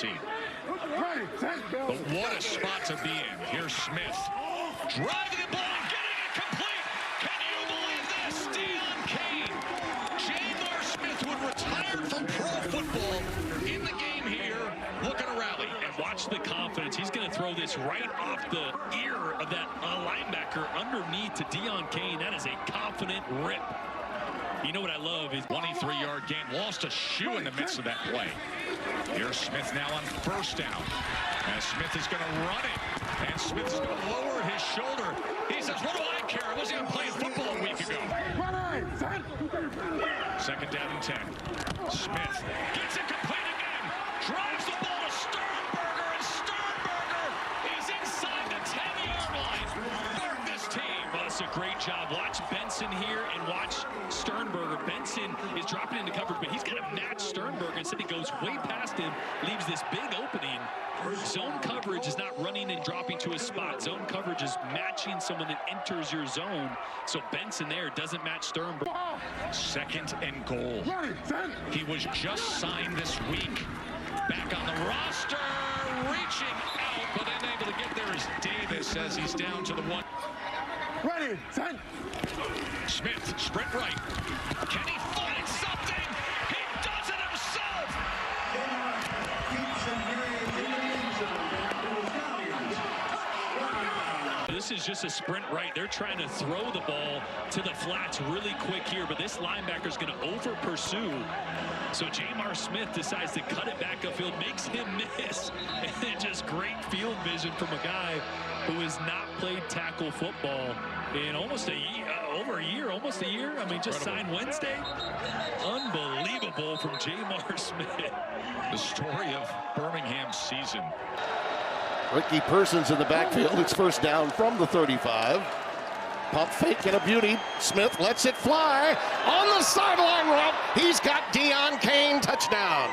team. But what a spot to be in. Here's Smith. Driving the ball and getting it complete. Can you believe this? Deion Kane. J.R. Smith would retire from pro football in the game here. Looking to rally. And watch the confidence. He's going to throw this right off the ear of that linebacker underneath to Deion Kane. That is a confident rip. You know what I love is 23-yard gain. Lost a shoe in the midst of that play. Here's Smith now on first down. And Smith is going to run it. And Smith is going to lower his shoulder. He says, what do I care? I wasn't even playing football a week ago. Second down and 10. Smith gets it complete again. Drives the ball to Sternberger. And Sternberger is inside the 10-yard line. This team. Well, that's a great job. Watch Benson here and watch Sternberger. Benson is dropping into coverage, but he's got to match Sternberger. Instead, he goes way past him, leaves this big opening. Zone coverage is not running and dropping to a spot. Zone coverage is matching someone that enters your zone. So Benson there doesn't match Sternberger. Second and goal. He was just signed this week. Back on the roster, reaching out, but unable to get there is Davis as he's down to the one. Ready, set. Smith, sprint right. Can he find something? He does it himself. This is just a sprint right. They're trying to throw the ball to the flats really quick here, but this linebacker is going to over pursue. So J.R. Smith decides to cut it back upfield, makes him miss. And then just great field vision from a guy who has not played tackle football in almost a year, almost a year. I mean, just signed Wednesday. Unbelievable from J.R. Smith. The story of Birmingham's season. Ricky Persons in the backfield. It's first down from the 35. Pump fake and a beauty. Smith lets it fly. On the sideline route, he's got Deion Kane. Touchdown.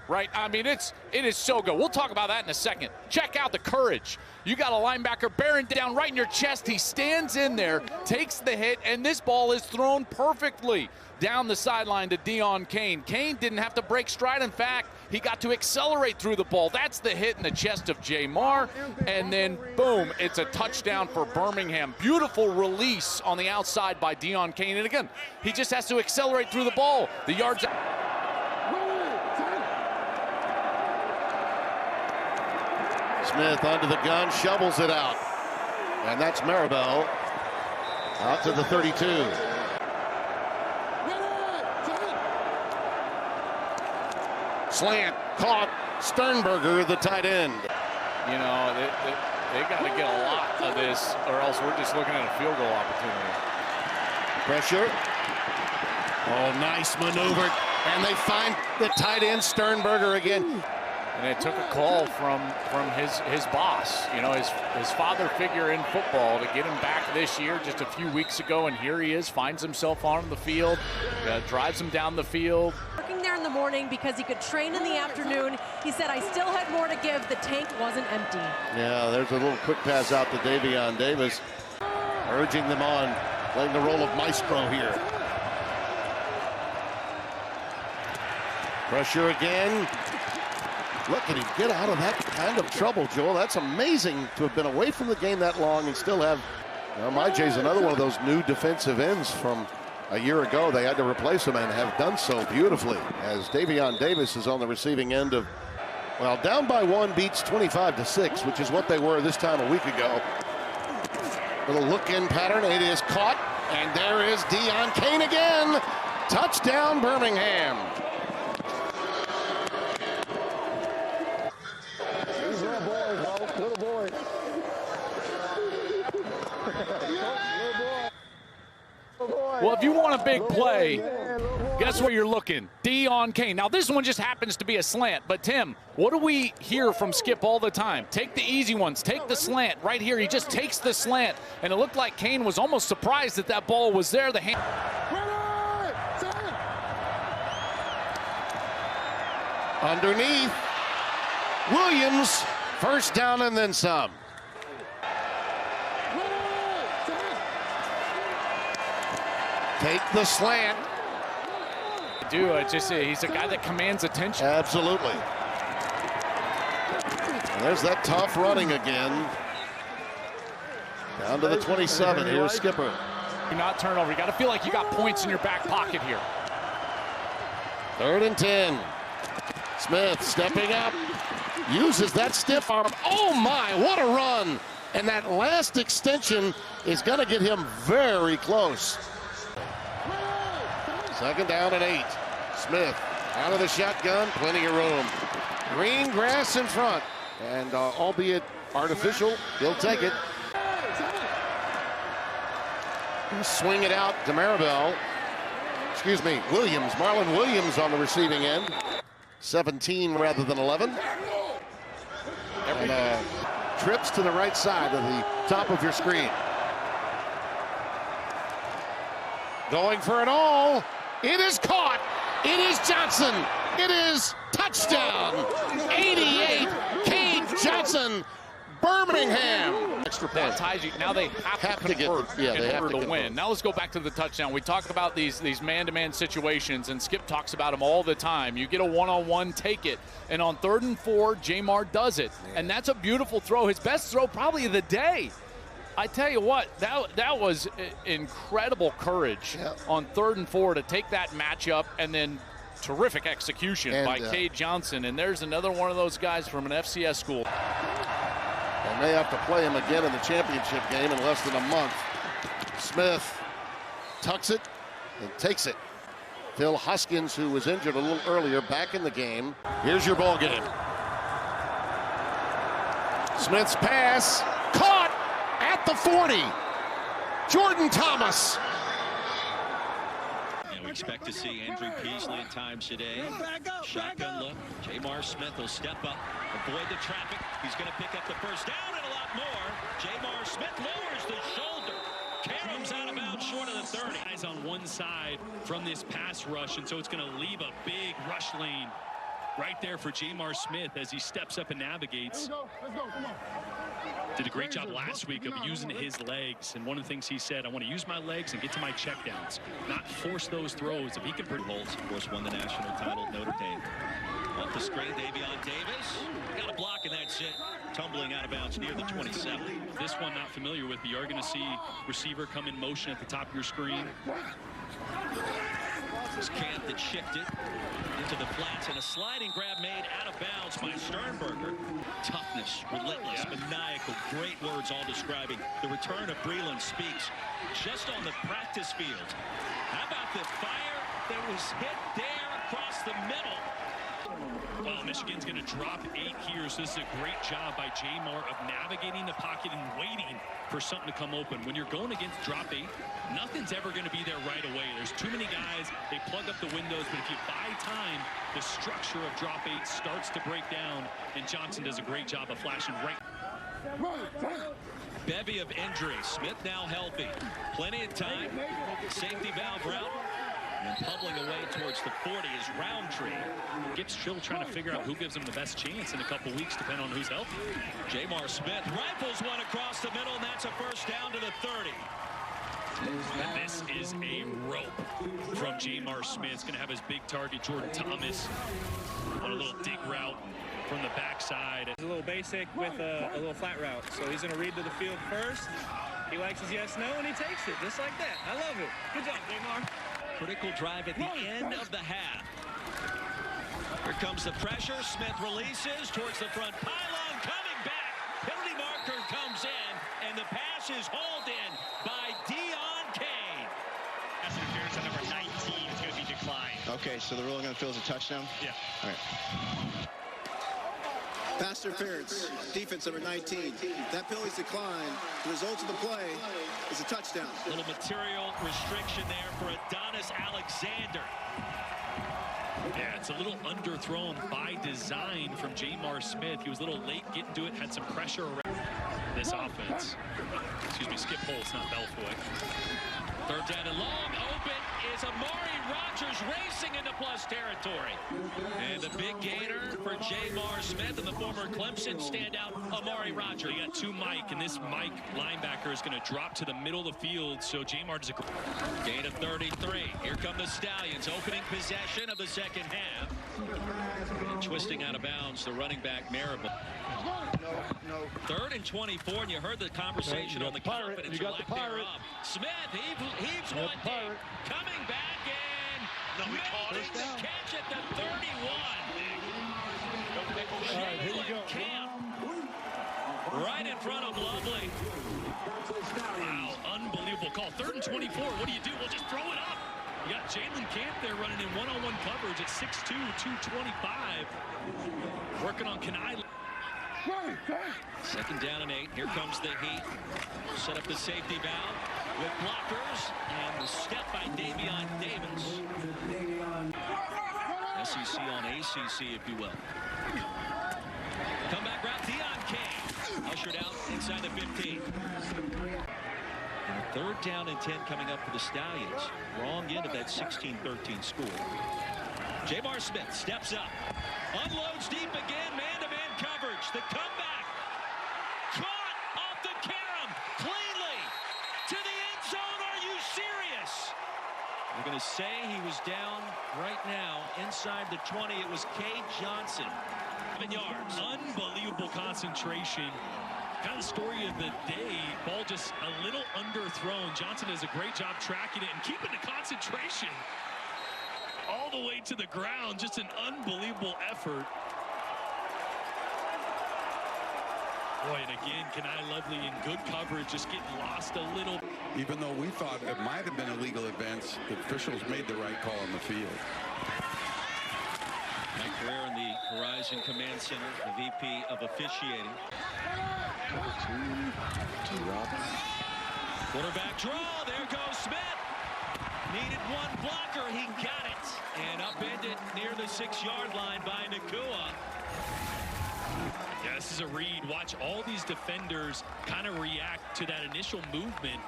Right, I mean, it is so good. We'll talk about that in a second. Check out the courage. You got a linebacker bearing down right in your chest. He stands in there, takes the hit, and this ball is thrown perfectly down the sideline to Deion Kane. Kane didn't have to break stride. In fact, he got to accelerate through the ball. That's the hit in the chest of J.R. And then, boom, it's a touchdown for Birmingham. Beautiful release on the outside by Deion Kane. And again, he just has to accelerate through the ball. The yards... Smith onto the gun, shovels it out. And that's Maribel out to the 32. Slant, caught, Sternberger, the tight end. You know, they got to get a lot of this, or else we're just looking at a field goal opportunity. Pressure. Oh, nice maneuver. And they find the tight end, Sternberger, again. And it took a call from his boss, you know, his father figure in football, to get him back this year just a few weeks ago. And here he is, finds himself on the field, drives him down the field. Working there in the morning because he could train in the afternoon. He said, I still had more to give. The tank wasn't empty. Yeah, there's a little quick pass out to Davion Davis, urging them on, playing the role of maestro here. Pressure again. Look at him get out of that kind of trouble, Joel. That's amazing to have been away from the game that long and still have. Well, Myjay's another one of those new defensive ends from a year ago. They had to replace him and have done so beautifully, as Davion Davis is on the receiving end of, well, down by one beats 25-6, which is what they were this time a week ago. Little look-in pattern. It is caught, and there is Deion Kane again. Touchdown, Birmingham. Well, if you want a big play, guess where you're looking? Deion Kane. Now, this one just happens to be a slant, but Tim, what do we hear from Skip all the time? Take the easy ones, take the slant. Right here, he just takes the slant, and it looked like Kane was almost surprised that that ball was there. The hand. Underneath, Williams, first down and then some. Take the slant. do. He's a guy that commands attention. Absolutely. And there's that tough running again. Down to the 27. Here's Skipper. Do not turn over. You got to feel like you got points in your back pocket here. 3rd and 10. Smith stepping up. Uses that stiff arm. Oh my, what a run. And that last extension is going to get him very close. 2nd down and 8. Smith out of the shotgun, plenty of room. Green grass in front. And albeit artificial, he'll take it. Swing it out to Maribel. Excuse me, Williams. Marlon Williams on the receiving end. 17 rather than 11. And trips to the right side of the top of your screen. Going for it all. It is caught. It is Johnson. It is touchdown. 88. Cade Johnson. Birmingham. Extra point. That ties you. Now they have to convert in order to win. Now let's go back to the touchdown. We talk about these man-to-man situations, and Skip talks about them all the time. You get a one-on-one, take it. And on 3rd and 4, Jamar does it. And that's a beautiful throw. His best throw probably of the day. I tell you what, that was incredible courage on 3rd and 4 to take that matchup, and then terrific execution by Cade Johnson. And there's another one of those guys from an FCS school. They may have to play him again in the championship game in less than a month. Smith tucks it and takes it. Phil Huskins, who was injured a little earlier, back in the game. Here's your ball game. Smith's pass caught at the 40. Jordan Thomas. We expect to see Andrew Peasley at times today. Shotgun look. Jamar Smith will step up, avoid the traffic. He's going to pick up the first down and a lot more. Jamar Smith lowers the shoulder. Carom's out of bounds short of the 30. Guys on one side from this pass rush, and so it's going to leave a big rush lane right there for Jamar Smith as he steps up and navigates. Let's go, come on. Did a great job last week of using his legs, and one of the things he said, I want to use my legs and get to my checkdowns, not force those throws. If he can Holtz, of course, won the national title at Notre Dame. Off the screen, Davion Davis got a block, and that's it. Tumbling out of bounds near the 27. This one not familiar with, but you are going to see receiver come in motion at the top of your screen. This camp that shifted into the flats, and a sliding grab made out of bounds by Sternberger. Toughness, relentless, maniacal, great words all describing the return of Breland speaks just on the practice field. How about the fire that was hit there across the middle? Well, Michigan's going to drop 8 here, so this is a great job by Jamar of navigating the pocket and waiting for something to come open. When you're going against drop 8, nothing's ever going to be there right away. There's too many guys. They plug up the windows, but if you buy time, the structure of drop 8 starts to break down, and Johnson does a great job of flashing right. Bevy of injuries. Smith now healthy. Plenty of time. Safety valve route. And pummeling away towards the 40 is Roundtree. Gibbs still trying to figure out who gives him the best chance in a couple weeks, depending on who's healthy. Jamar Smith rifles one across the middle, and that's a first down to the 30. And this is a rope from Jamar Smith. It's going to have his big target, Jordan Thomas, on a little dig route from the backside. It's a little basic with a little flat route. So he's going to read to the field first. He likes his yes, no, and he takes it just like that. I love it. Good job, Jamar. Critical drive at the end of the half. Here comes the pressure. Smith releases towards the front pylon. Coming back. Penalty marker comes in, and the pass is hauled in by Deon Kane. Pass interference at number 19 is going to be declined. Okay, so the ruling on the field is a touchdown? Yeah. All right. Pass interference, defense number 19. That penalty's declined. The result of the play is a touchdown. Little material restriction there for Adonis Alexander. Yeah, it's a little underthrown by design from Jamar Smith. He was a little late getting to it, had some pressure around this offense. Excuse me, Skip Holtz, not Belfoy. Third down and long, open is Amari Rogers racing into plus territory. And the big gainer for Jamar Smith and the former Clemson standout, Amari Rogers. You got two Mike, and this Mike linebacker is going to drop to the middle of the field, so Jamar does a gain of 33. Here come the Stallions, opening possession of the second half. And twisting out of bounds, the running back, Marable. Third and 24, and you heard the conversation on the confidence lack thereof. Smith heaves one deep, coming back and making the catch at the 31. Jalen Camp right in front of Lovely. Wow, unbelievable call. Third and 24, what do you do? Well, just throw it up. You got Jalen Camp there running in one-on-one coverage at 6'2", 225. Working on Kanai. Second down and 8. Here comes the Heat. Set up the safety valve with blockers and the step by Davion Davis. SEC on ACC, if you will. Comeback route, Deion Kane. Ushered out inside the 15. And a third down and 10 coming up for the Stallions. Wrong end of that 16-13 score. Jamar Smith steps up. Unloads deep again, man-to-man coverage. The comeback. Caught off the carom. Cleanly. To the end zone. Are you serious? We're going to say he was down right now inside the 20. It was Cade Johnson. 7 yards. Unbelievable concentration. Kind of the story of the day. Ball just a little underthrown. Johnson does a great job tracking it and keeping the concentration all the way to the ground. Just an unbelievable effort. Boy, and again, Kanai Lovely in good coverage, just getting lost a little. Even though we thought it might have been a legal advance, the officials made the right call on the field. Mike Carrera in the Horizon Command Center, the VP of officiating. Quarterback draw, there goes Smith. Needed one blocker, he got it. And upended near the 6-yard line by Nakua. Yeah, this is a read. Watch all these defenders kind of react to that initial movement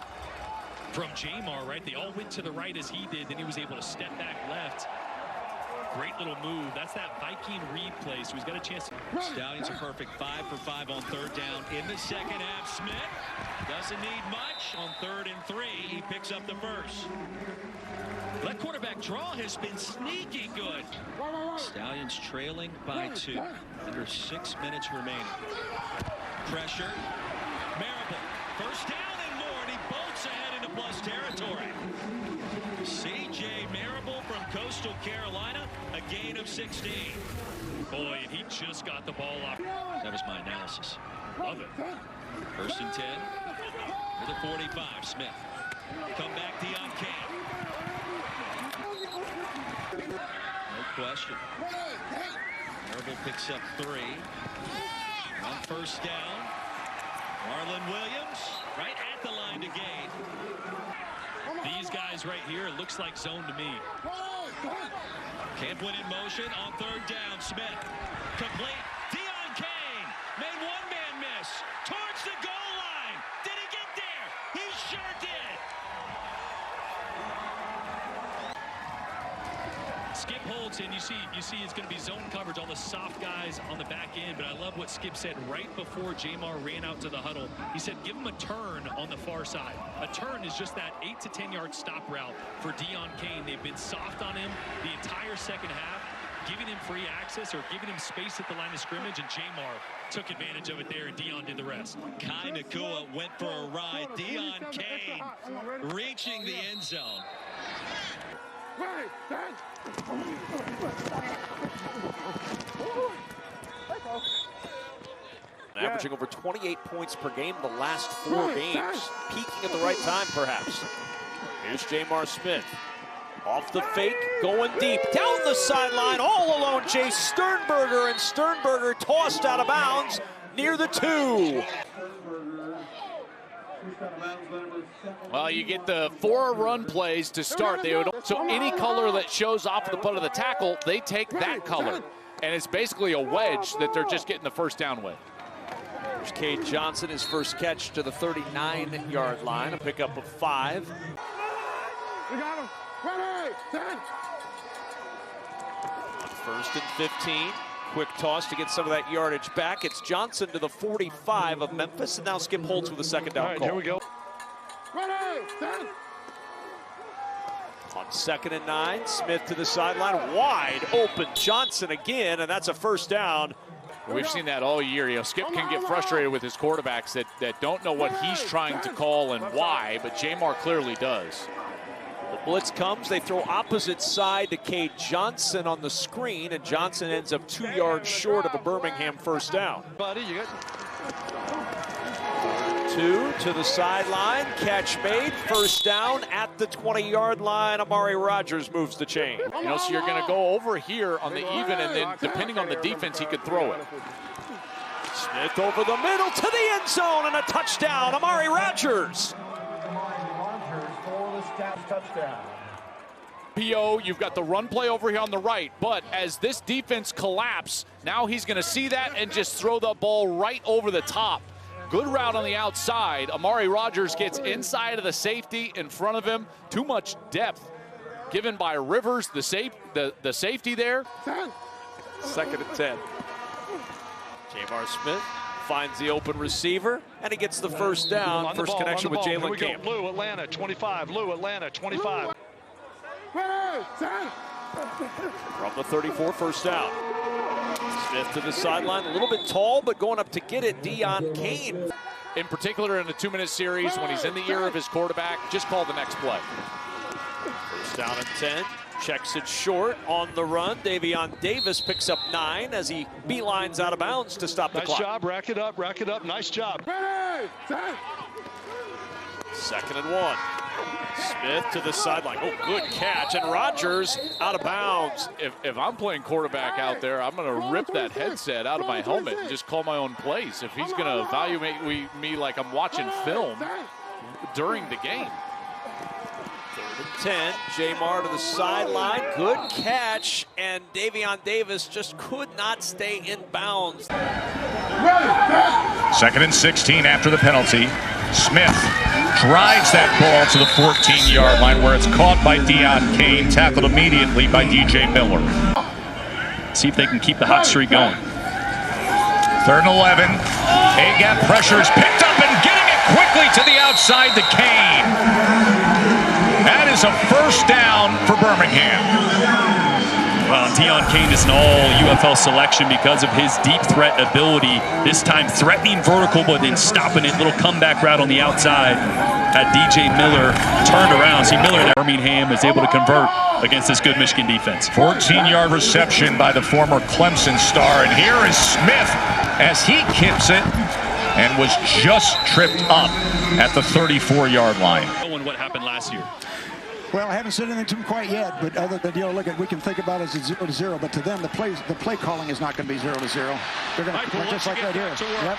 from Jamar, right? They all went to the right as he did. Then he was able to step back left. Great little move. That's that Viking read play. So he's got a chance. Stallions are perfect. 5 for 5 on third down. In the second half, Smith doesn't need much. On 3rd and 3, he picks up the first. That quarterback draw has been sneaky good. Stallions trailing by 2. Under 6 minutes remaining. Pressure. Marable. First down and more, and he bolts ahead into plus territory. C.J. Marable from Coastal Carolina, a gain of 16. Boy, and he just got the ball off. That was my analysis. Love it. 1st and 10. To the 45, Smith. Come back, Deion Kane. No question. Marable picks up 3. On first down. Marlon Williams right at the line to gain. These guys right here, it looks like zone to me. Camp went in motion on 3rd down. Smith complete. Deion Kane made one-man miss towards the goal line. Did he get there? He sure did. Skip holds, and you see it's going to be zone coverage, all the soft guys on the back end. But I love what Skip said right before Jamar ran out to the huddle. He said, give him a turn on the far side. A turn is just that 8 to 10 yard stop route for Deion Kane. They've been soft on him the entire second half, giving him free access or giving him space at the line of scrimmage, and Jamar took advantage of it there, and Deion did the rest. Kai Nakua went for a ride. Deion Kane reaching the end zone. Averaging over 28 points per game the last 4 games. Peaking at the right time, perhaps. Here's Jamar Smith. Off the fake, going deep. Down the sideline, all alone, Jay Sternberger, and Sternberger tossed out of bounds near the 2. Well, you get the 4 run plays to start. So any color that shows off the butt of the tackle, they take that color. And it's basically a wedge that they're just getting the first down with. There's Cade Johnson, his first catch to the 39-yard line, a pickup of 5. We got him. Ready. First and 15. Quick toss to get some of that yardage back. It's Johnson to the 45 of Memphis, and now Skip Holtz with a second down call. Here we go. On 2nd and 9, Smith to the sideline, wide open. Johnson again, and that's a first down. We've seen that all year. You know, Skip can get frustrated with his quarterbacks that don't know what he's trying to call and why, but Jamar clearly does. The blitz comes, they throw opposite side to Cade Johnson on the screen, and Johnson ends up 2 yards short of a Birmingham first down. Buddy, you got 2 to the sideline, catch made, first down at the 20-yard line. Amari Rogers moves the chain. You know, so you're going to go over here on the even, and then depending on the defense, he could throw it. Smith over the middle to the end zone, and a touchdown, Amari Rogers. PO, you've got the run play over here on the right, but as this defense collapse, now he's going to see that and just throw the ball right over the top. Good route on the outside. Amari Rogers gets inside of the safety in front of him. Too much depth given by Rivers, the safety there. 2nd and 10. Jamar Smith finds the open receiver, and he gets the first down. First connection with Jalen Camp. Blue Atlanta 25. Blue Atlanta 25. From the 34, first down. Smith to the sideline, a little bit tall, but going up to get it, Deon Cain. In particular, in the 2-minute series, when he's in the ear of his quarterback, just call the next play. First down and 10. Checks it short on the run. Davion Davis picks up 9 as he beelines out of bounds to stop the clock. Nice job, rack it up, nice job. 2nd and 1. Smith to the sideline. Oh, good catch. And Rogers out of bounds. If I'm playing quarterback out there, I'm going to rip that headset out of my helmet and just call my own plays. If he's going to evaluate me like I'm watching film during the game. 3rd and 10. Jamar to the sideline. Good catch. And Davion Davis just could not stay in bounds. 2nd and 16 after the penalty. Smith drives that ball to the 14-yard line where it's caught by Deon Cain, tackled immediately by DJ Miller. See if they can keep the hot streak going. 3rd and 11. A-gap pressure is picked up and getting it quickly to the outside to Cain. That is a first down for Birmingham. Well, Deon Cain is an all-UFL selection because of his deep threat ability. This time threatening vertical, but then stopping it. Little comeback route on the outside. Had DJ Miller turned around. See, Miller there. Birmingham is able to convert against this good Michigan defense. 14-yard reception by the former Clemson star. And here is Smith as he kips it and was just tripped up at the 34-yard line. Knowing what happened last year. Well, I haven't said anything to them quite yet, but other than, look at, we can think about it as a 0-0, but to them, the play calling is not going to be 0-0. They're going to play just like right here. Yep.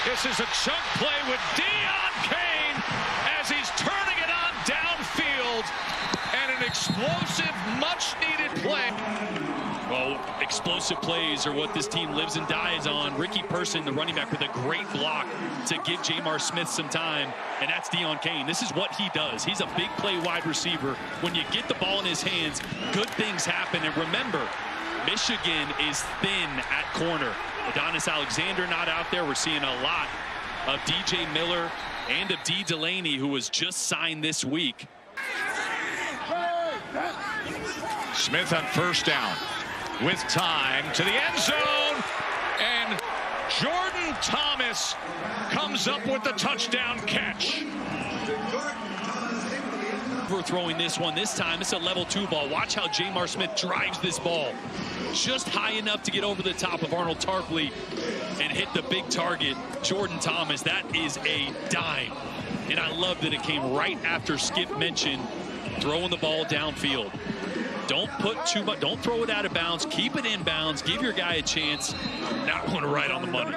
This is a chunk play with Deon Cain as he's turning it on downfield, and an explosive, much-needed play. Well, explosive plays are what this team lives and dies on. Ricky Person, the running back, with a great block to give Jamar Smith some time, and that's Deon Cain. This is what he does. He's a big play wide receiver. When you get the ball in his hands, good things happen. And remember, Michigan is thin at corner. Adonis Alexander not out there. We're seeing a lot of DJ Miller and of D. Delaney, who was just signed this week. Smith on first down with time to the end zone, and Jordan Thomas comes up with the touchdown catch. We're throwing this one this time. It's a level 2 ball. Watch how Jamar Smith drives this ball just high enough to get over the top of Arnold Tarpley and hit the big target, Jordan Thomas. That is a dime, and I love that it came right after Skip mentioned throwing the ball downfield. Don't put too much, don't throw it out of bounds, keep it in bounds, give your guy a chance. That one right on the money.